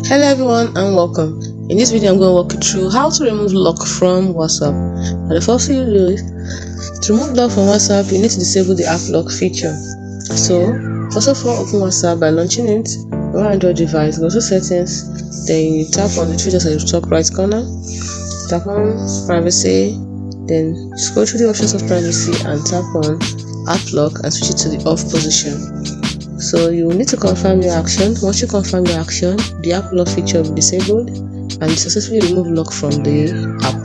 Hello everyone and welcome. In this video I'm going to walk you through how to remove lock from WhatsApp. Now the first thing you do is to remove lock from WhatsApp, you need to disable the app lock feature. So first of all, open WhatsApp by launching it on your Android device. Go to settings, then you tap on the three dots at the top right corner, tap on privacy, then scroll through the options of privacy and tap on app lock and switch it to the off position. So you will need to confirm your action. Once you confirm your action, the app lock feature will be disabled and you successfully remove lock from the app.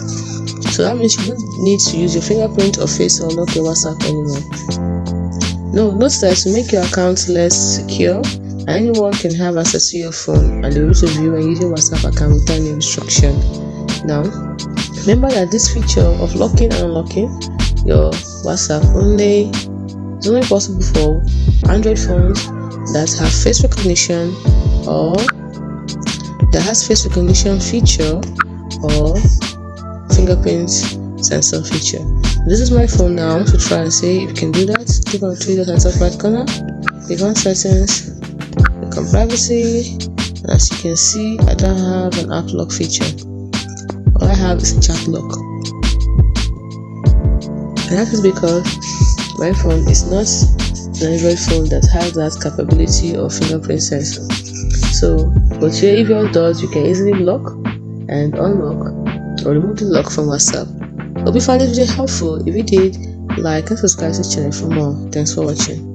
So that means you don't need to use your fingerprint or face or lock your WhatsApp anymore. Note that to make your account less secure, anyone can have access to your phone and be able to view and use your WhatsApp account without any restriction. Now, remember that this feature of locking and unlocking your WhatsApp is only possible for Android phones that have face recognition or that has face recognition feature or fingerprint sensor feature. This is my phone now. To try and see if you can do that, click on the three dots at the top right corner, click on settings, click on privacy, and as you can see, I don't have an app lock feature. All I have is a chat lock. And that is because my phone is not an Android phone that has that capability of fingerprint sensor. But here, if yours does, you can easily lock and unlock or remove the lock from WhatsApp. Hope you found this video helpful. If you did, like and subscribe to this channel for more. Thanks for watching.